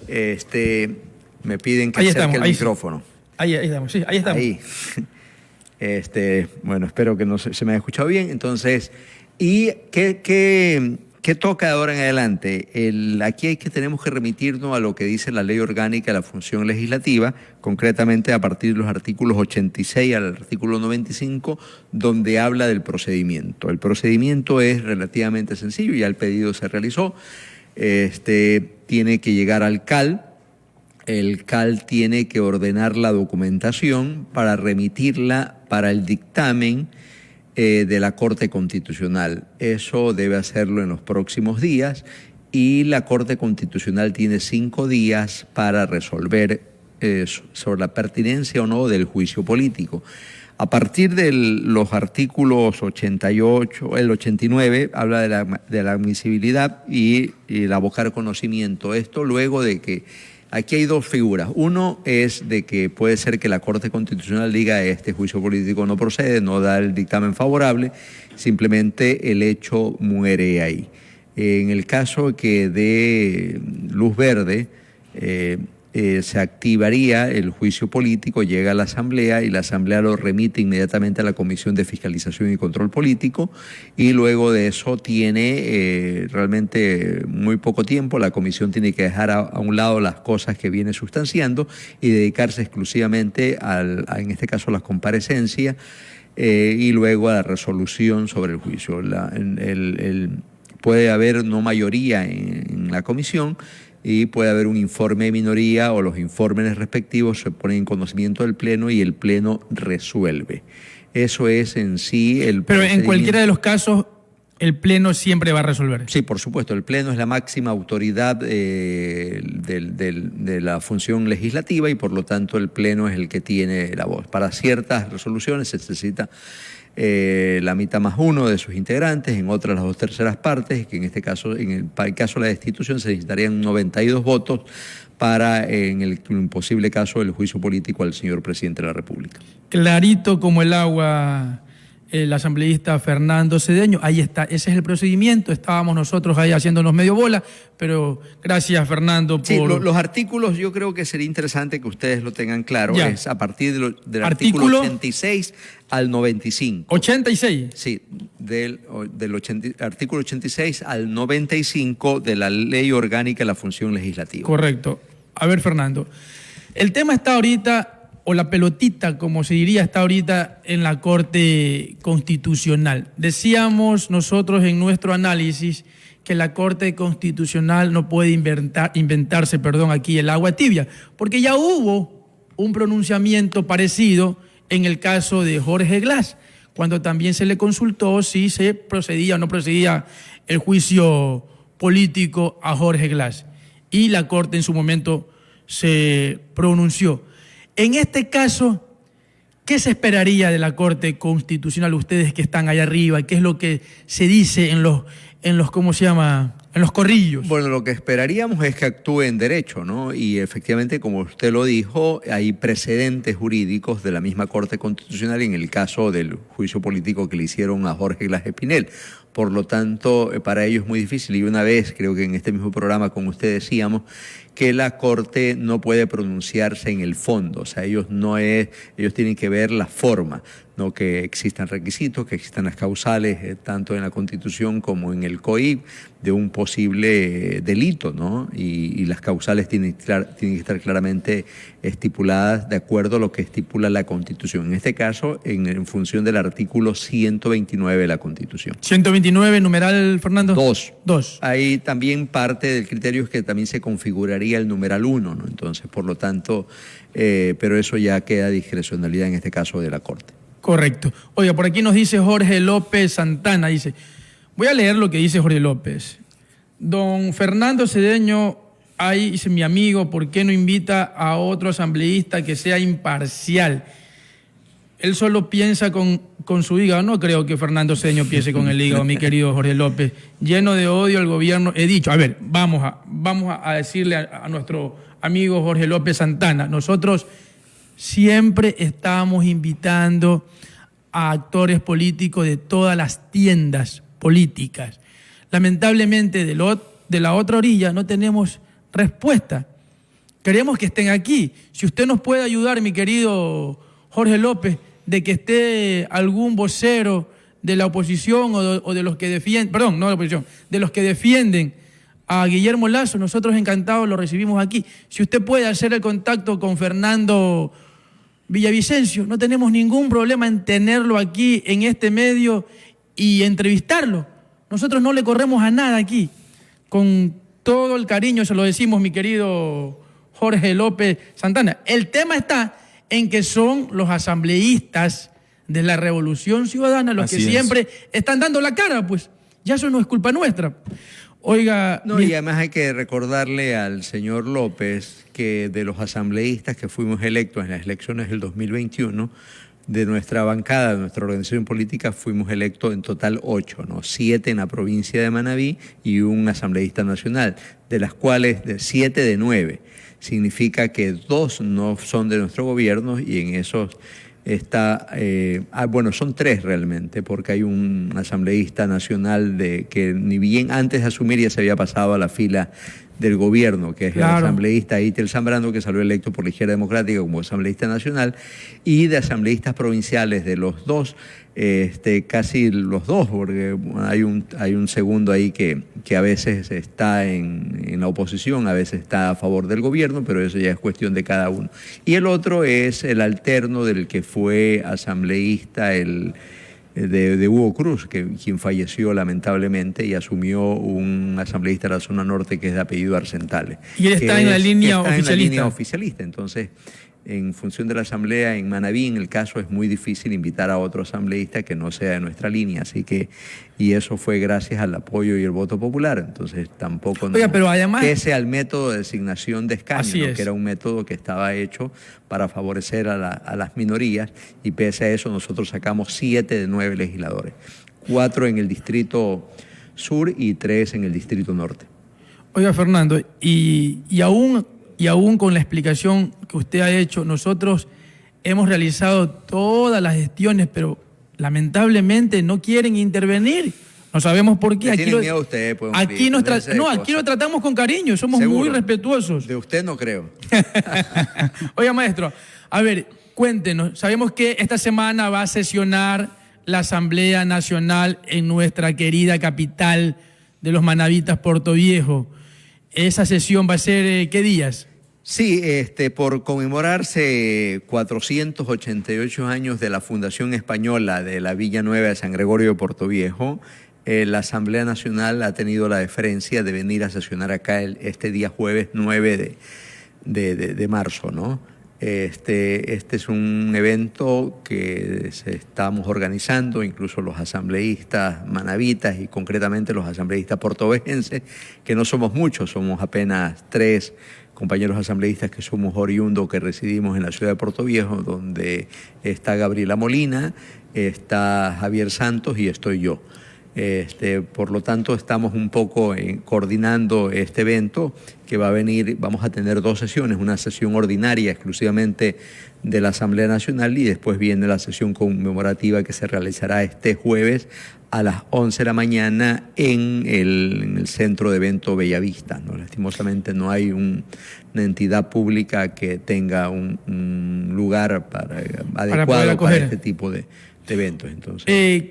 Me piden que Ahí acerque estamos, el ahí micrófono. Ahí estamos, sí, ahí estamos. Ahí. Bueno, espero que no se me haya escuchado bien. Entonces, ¿y qué toca de ahora en adelante? Aquí tenemos que remitirnos a lo que dice la Ley Orgánica de la Función Legislativa, concretamente a partir de los artículos 86 al artículo 95, donde habla del procedimiento. El procedimiento es relativamente sencillo, ya el pedido se realizó. Tiene que llegar al CAL. El CAL tiene que ordenar la documentación para remitirla para el dictamen de la Corte Constitucional. Eso debe hacerlo en los próximos días y la Corte Constitucional tiene 5 días para resolver sobre la pertinencia o no del juicio político. A partir de los artículos 88, el 89, habla de la admisibilidad y el abocar conocimiento. Esto luego de que aquí hay 2 figuras. Uno es de que puede ser que la Corte Constitucional diga este juicio político no procede, no da el dictamen favorable, simplemente el hecho muere ahí. En el caso que dé luz verde, se activaría el juicio político, llega a la Asamblea y la Asamblea lo remite inmediatamente a la Comisión de Fiscalización y Control Político y luego de eso tiene realmente muy poco tiempo. La Comisión tiene que dejar a un lado las cosas que viene sustanciando y dedicarse exclusivamente en este caso a las comparecencias y luego a la resolución sobre el juicio. Puede haber no mayoría en la Comisión y puede haber un informe de minoría o los informes respectivos se ponen en conocimiento del Pleno y el Pleno resuelve. Eso es en sí el Pero en cualquiera de los casos, el Pleno siempre va a resolver. Sí, por supuesto. El Pleno es la máxima autoridad de la función legislativa y por lo tanto el Pleno es el que tiene la voz. Para ciertas resoluciones se necesita la mitad más uno de sus integrantes, en otras las 2/3 partes, que en este caso, para el caso de la destitución, se necesitarían 92 votos para, en el imposible caso del juicio político al señor presidente de la República. Clarito como el agua, el asambleísta Fernando Cedeño, ahí está, ese es el procedimiento, estábamos nosotros ahí haciéndonos medio bola, pero gracias Fernando por... Sí, los artículos yo creo que sería interesante que ustedes lo tengan claro, ya. Es a partir del artículo 86 al 95. 86. Sí, artículo 86 al 95 de la Ley Orgánica de la Función Legislativa. Correcto. A ver, Fernando, el tema está ahorita, o la pelotita, como se diría, está ahorita en la Corte Constitucional. Decíamos nosotros en nuestro análisis que la Corte Constitucional no puede inventarse aquí el agua tibia, porque ya hubo un pronunciamiento parecido en el caso de Jorge Glass, cuando también se le consultó si se procedía o no procedía el juicio político a Jorge Glass. Y la Corte en su momento se pronunció. En este caso, ¿qué se esperaría de la Corte Constitucional, ustedes que están allá arriba? ¿Qué es lo que se dice en los ¿cómo se llama?, en los corrillos? Bueno, lo que esperaríamos es que actúe en derecho, ¿no? Y efectivamente, como usted lo dijo, hay precedentes jurídicos de la misma Corte Constitucional en el caso del juicio político que le hicieron a Jorge Glass Espinel. Por lo tanto, para ellos es muy difícil. Y una vez, creo que en este mismo programa con usted decíamos que la Corte no puede pronunciarse en el fondo. O sea, ellos tienen que ver la forma, no que existan requisitos, que existan las causales, tanto en la Constitución como en el COIP, de un posible delito, ¿no? Y las causales tienen que estar claramente estipuladas de acuerdo a lo que estipula la Constitución. En este caso, en función del artículo 129 de la Constitución. 129, numeral, Fernando. 2. Ahí también parte del criterio es que también se configuraría el numeral 1, ¿no? Entonces, por lo tanto, pero eso ya queda discrecionalidad en este caso de la Corte. Correcto. Oiga, por aquí nos dice Jorge López Santana, dice, voy a leer lo que dice Jorge López. Don Fernando Cedeño, ahí dice mi amigo, ¿por qué no invita a otro asambleísta que sea imparcial? Él solo piensa con su hígado. No creo que Fernando Cedeño piense con el hígado, mi querido Jorge López. Lleno de odio al gobierno, he dicho. A ver, vamos a decirle a nuestro amigo Jorge López Santana, nosotros siempre estamos invitando a actores políticos de todas las tiendas políticas. Lamentablemente de la otra orilla no tenemos respuesta. queremos que estén aquí. Si usted nos puede ayudar, mi querido Jorge López, de que esté algún vocero de la oposición o de los que defienden, perdón, no de la oposición, de los que defienden a Guillermo Lasso, nosotros encantados lo recibimos aquí. Si usted puede hacer el contacto con Fernando Villavicencio, no tenemos ningún problema en tenerlo aquí en este medio y entrevistarlo. Nosotros no le corremos a nada aquí. Con todo el cariño se lo decimos, mi querido Jorge López Santana. El tema está en que son los asambleístas de la Revolución Ciudadana los que siempre están dando la cara, pues. Ya eso no es culpa nuestra. Oiga... No, y además hay que recordarle al señor López que de los asambleístas que fuimos electos en las elecciones del 2021, de nuestra bancada, de nuestra organización política, fuimos electos en total 8, ¿no? 7 en la provincia de Manabí y un asambleísta nacional, de las cuales 7 de 9. Significa que 2 no son de nuestro gobierno y en esos está, bueno, son 3 realmente, porque hay un asambleísta nacional que ni bien antes de asumir ya se había pasado a la fila del gobierno, que es el asambleísta Itel Zambrano, que salió electo por la Izquierda Democrática como asambleísta nacional, y de asambleístas provinciales de los 2, casi los 2, porque hay un segundo ahí que a veces está en la oposición, a veces está a favor del gobierno, pero eso ya es cuestión de cada uno. Y el otro es el alterno del que fue asambleísta de Hugo Cruz, quien falleció lamentablemente y asumió un asambleísta de la zona norte que es de apellido Arsentales. Y él está en la línea oficialista. En la línea oficialista, entonces... En función de la asamblea en Manabí, en el caso es muy difícil invitar a otro asambleísta que no sea de nuestra línea, así que, y eso fue gracias al apoyo y el voto popular, entonces tampoco, oiga, pero además, pese al método de designación de escaños, ¿no? Que era un método que estaba hecho para favorecer a las minorías, y pese a eso nosotros sacamos 7 de 9 legisladores, 4 en el distrito sur y 3 en el distrito norte. Oiga, Fernando, y aún con la explicación que usted ha hecho, nosotros hemos realizado todas las gestiones, pero lamentablemente no quieren intervenir. No sabemos por qué. Aquí miedo usted, pues, aquí lo tratamos con cariño, somos muy respetuosos. De usted no creo. Oiga, maestro, a ver, cuéntenos. Sabemos que esta semana va a sesionar la Asamblea Nacional en nuestra querida capital de los manabitas, Puerto Viejo. ¿Esa sesión va a ser qué días? Sí, por conmemorarse 488 años de la fundación española de la Villa Nueva de San Gregorio de Puerto Viejo, la Asamblea Nacional ha tenido la deferencia de venir a sesionar acá este día jueves 9 de marzo, ¿no? Este es un evento que estamos organizando, incluso los asambleístas manabitas y concretamente los asambleístas portovejenses, que no somos muchos, somos apenas 3 compañeros asambleístas que somos oriundos, que residimos en la ciudad de Puerto Viejo, donde está Gabriela Molina, está Javier Santos y estoy yo. Por lo tanto, estamos un poco coordinando este evento que va a venir. Vamos a tener 2 sesiones, una sesión ordinaria exclusivamente de la Asamblea Nacional y después viene la sesión conmemorativa que se realizará este jueves a las 11 de la mañana en el centro de evento Bellavista, ¿no? Lastimosamente no hay una entidad pública que tenga un lugar adecuado para este tipo de eventos. Entonces,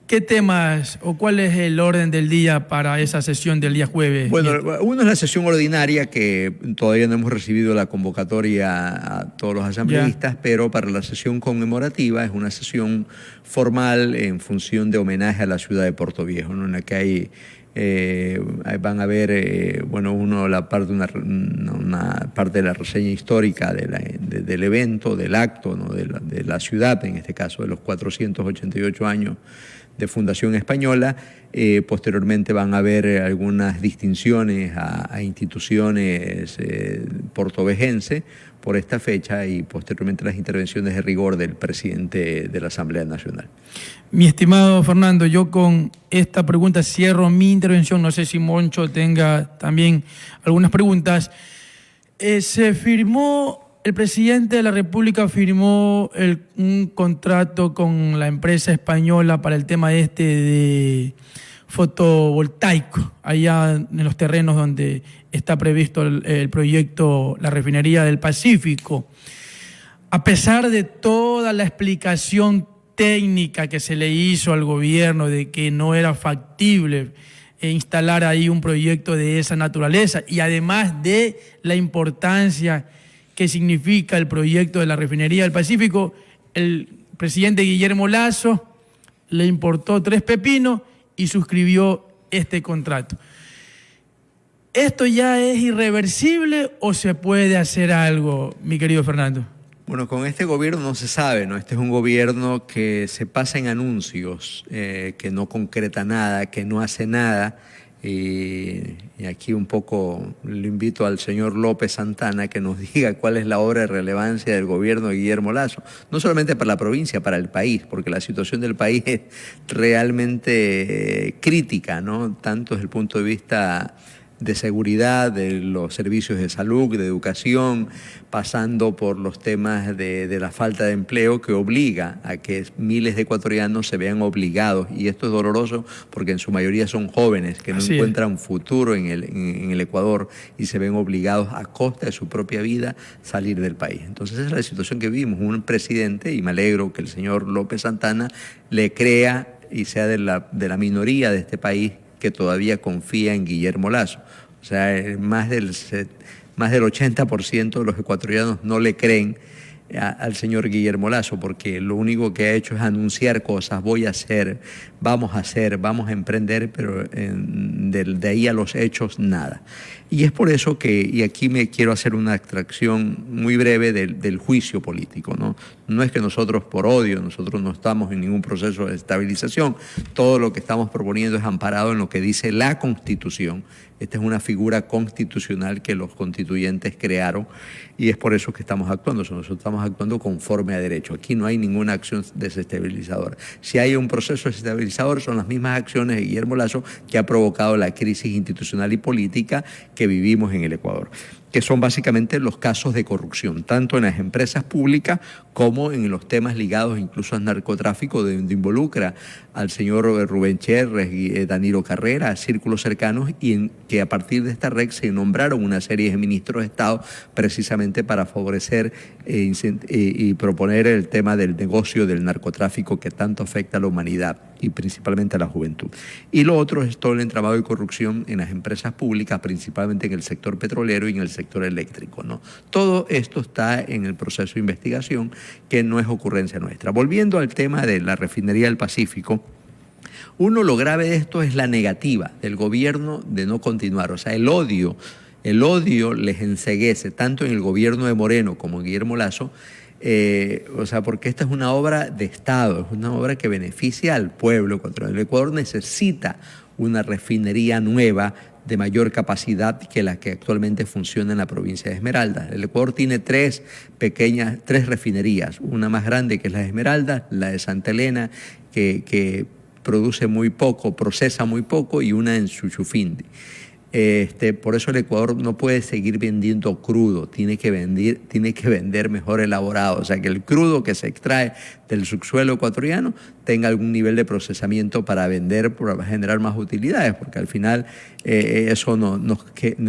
¿qué temas o cuál es el orden del día para esa sesión del día jueves? Bueno, uno es la sesión ordinaria, que todavía no hemos recibido la convocatoria a todos los asambleístas, pero para la sesión conmemorativa es una sesión formal en función de homenaje a la ciudad de Puerto Viejo, ¿no? En la que van a ver, una parte de la reseña histórica del evento, del acto, ¿no? de la ciudad, en este caso de los 488 años de Fundación Española. Posteriormente van a haber algunas distinciones a instituciones portovejenses por esta fecha y posteriormente las intervenciones de rigor del presidente de la Asamblea Nacional. Mi estimado Fernando, yo con esta pregunta cierro mi intervención. No sé si Moncho tenga también algunas preguntas. El presidente de la República firmó un contrato con la empresa española para el tema de fotovoltaico allá en los terrenos donde está previsto el proyecto, la refinería del Pacífico. A pesar de toda la explicación técnica que se le hizo al gobierno de que no era factible instalar ahí un proyecto de esa naturaleza, y además de la importancia que significa el proyecto de la refinería del Pacífico, el presidente Guillermo Lasso le importó 3 pepinos y suscribió este contrato. ¿Esto ya es irreversible o se puede hacer algo, mi querido Fernando? Bueno, con este gobierno no se sabe, ¿no? Este es un gobierno que se pasa en anuncios, que no concreta nada, que no hace nada. Y aquí un poco le invito al señor López Santana que nos diga cuál es la obra de relevancia del gobierno de Guillermo Lasso, no solamente para la provincia, para el país, porque la situación del país es realmente crítica, ¿no? Tanto desde el punto de vista de seguridad, de los servicios de salud, de educación, pasando por los temas de la falta de empleo que obliga a que miles de ecuatorianos se vean obligados, y esto es doloroso porque en su mayoría son jóvenes que no encuentran futuro en el Ecuador y se ven obligados a costa de su propia vida salir del país. Entonces esa es la situación que vivimos, un presidente, y me alegro que el señor López Santana le crea y sea de la minoría de este país que todavía confía en Guillermo Lasso. O sea, más del 80% de los ecuatorianos no le creen al señor Guillermo Lasso, porque lo único que ha hecho es anunciar cosas, voy a hacer, vamos a emprender, pero de ahí a los hechos nada. Y es por eso que, y aquí me quiero hacer una extracción muy breve del juicio político, ¿no? No es que nosotros por odio, nosotros no estamos en ningún proceso de estabilización, todo lo que estamos proponiendo es amparado en lo que dice la Constitución. Esta es una figura constitucional que los constituyentes crearon y es por eso que estamos actuando. Nosotros estamos actuando conforme a derecho. Aquí no hay ninguna acción desestabilizadora. Si hay un proceso desestabilizador, son las mismas acciones de Guillermo Lasso que ha provocado la crisis institucional y política que vivimos en el Ecuador, que son básicamente los casos de corrupción, tanto en las empresas públicas como en los temas ligados incluso al narcotráfico, donde involucra al señor Rubén Cherres y Danilo Carrera, círculos cercanos, y en que a partir de esta red se nombraron una serie de ministros de Estado precisamente para favorecer y proponer el tema del negocio del narcotráfico que tanto afecta a la humanidad y principalmente a la juventud. Y lo otro es todo el entramado de corrupción en las empresas públicas, principalmente en el sector petrolero y en el sector eléctrico, ¿no? Todo esto está en el proceso de investigación, que no es ocurrencia nuestra. Volviendo al tema de la refinería del Pacífico, lo grave de esto es la negativa del gobierno de no continuar, o sea, el odio les enceguece, tanto en el gobierno de Moreno como en Guillermo Lasso, o sea, porque esta es una obra de Estado, es una obra que beneficia al pueblo ecuatoriano. El Ecuador necesita una refinería nueva de mayor capacidad que la que actualmente funciona en la provincia de Esmeraldas. El Ecuador tiene tres refinerías, una más grande que es la de Esmeraldas, la de Santa Elena, que produce muy poco, procesa muy poco, y una en Chuchufindi. Por eso el Ecuador no puede seguir vendiendo crudo, tiene que vender mejor elaborado, o sea, que el crudo que se extrae del subsuelo ecuatoriano tenga algún nivel de procesamiento para vender, para generar más utilidades, porque al final eso nos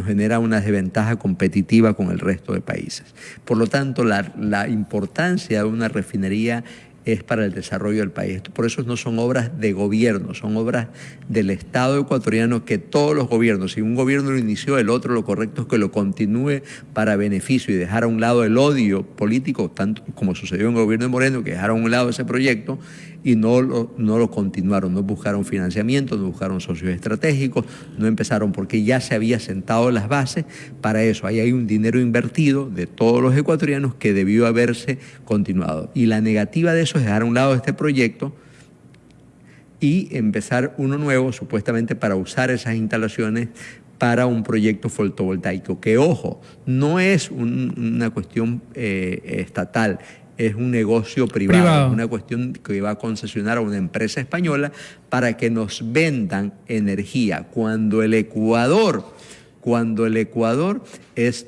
genera una desventaja competitiva con el resto de países. Por lo tanto, la importancia de una refinería es para el desarrollo del país. Por eso no son obras de gobierno, son obras del Estado ecuatoriano, que todos los gobiernos, si un gobierno lo inició, el otro lo correcto es que lo continúe para beneficio y dejar a un lado el odio político, tanto como sucedió en el gobierno de Moreno, que dejaron a un lado ese proyecto y no lo continuaron, no buscaron financiamiento, no buscaron socios estratégicos, no empezaron, porque ya se había sentado las bases para eso. Ahí hay un dinero invertido de todos los ecuatorianos que debió haberse continuado. Y la negativa de eso es dejar a un lado este proyecto y empezar uno nuevo, supuestamente para usar esas instalaciones para un proyecto fotovoltaico, que, ojo, no es una cuestión estatal, es un negocio privado, es una cuestión que va a concesionar a una empresa española para que nos vendan energía, cuando el Ecuador cuando el Ecuador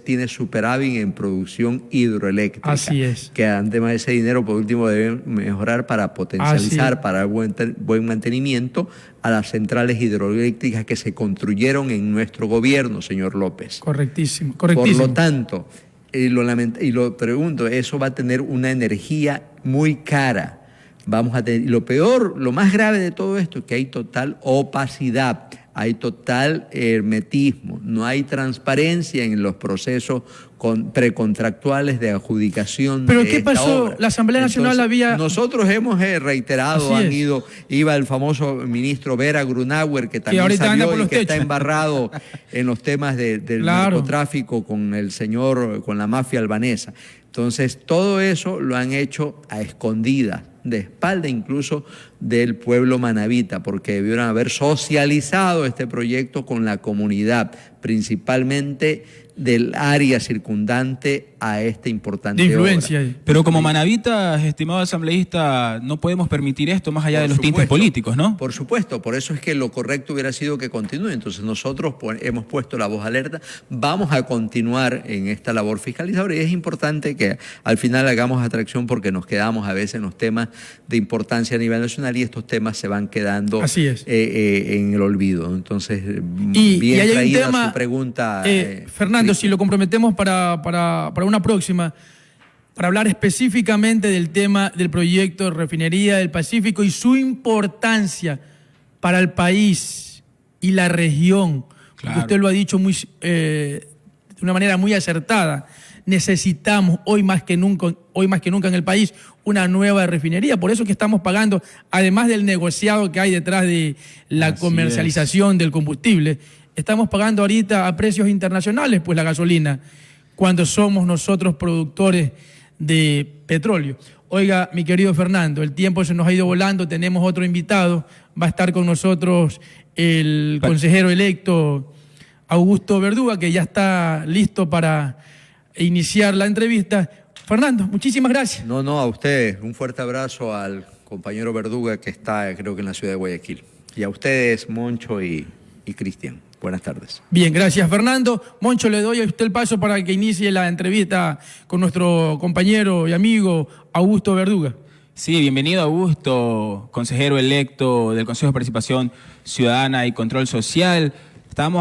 tiene superávit en producción hidroeléctrica. Así es. Que además de ese dinero, por último, debe mejorar para potencializar, para buen mantenimiento a las centrales hidroeléctricas que se construyeron en nuestro gobierno, señor López. Correctísimo, correctísimo. Por lo tanto, y lo pregunto, eso va a tener una energía muy cara. Vamos a tener, y lo peor, lo más grave de todo esto es que hay total opacidad, hay total hermetismo, no hay transparencia en los procesos precontractuales de adjudicación. ¿Pero de qué esta pasó? obra. La Asamblea Nacional había... Nosotros hemos reiterado, iba el famoso ministro Vera Grunauer, que también salió y que está embarrado en los temas del narcotráfico con el señor, con la mafia albanesa. Entonces, todo eso lo han hecho a escondidas, de espalda incluso del pueblo manabita, porque debieron haber socializado este proyecto con la comunidad, principalmente del área circundante a esta importante de influencia. obra. Pero como manabitas, estimado asambleísta, no podemos permitir esto más allá de los tintes políticos, ¿no? Por supuesto, por eso es que lo correcto hubiera sido que continúe. Entonces nosotros hemos puesto la voz alerta, vamos a continuar en esta labor fiscalizadora y es importante que al final hagamos atracción porque nos quedamos a veces en los temas de importancia a nivel nacional y estos temas se van quedando en el olvido. Entonces, bien traída su pregunta. Fernando, si lo comprometemos para una próxima, para hablar específicamente del tema del proyecto de refinería del Pacífico y su importancia para el país y la región. Claro. Usted lo ha dicho de una manera muy acertada. Necesitamos hoy más que nunca en el país una nueva refinería. Por eso que estamos pagando, además del negociado que hay detrás de la comercialización del combustible, estamos pagando ahorita a precios internacionales pues la gasolina, cuando somos nosotros productores de petróleo. Oiga, mi querido Fernando, el tiempo se nos ha ido volando, tenemos otro invitado, va a estar con nosotros el consejero electo Augusto Verduga, que ya está listo para iniciar la entrevista. Fernando, muchísimas gracias. No, a ustedes, un fuerte abrazo al compañero Verduga que está, creo que en la ciudad de Guayaquil. Y a ustedes, Moncho y Cristian. Buenas tardes. Bien, gracias Fernando. Moncho, le doy a usted el paso para que inicie la entrevista con nuestro compañero y amigo Augusto Verduga. Sí, bienvenido Augusto, consejero electo del Consejo de Participación Ciudadana y Control Social. Estamos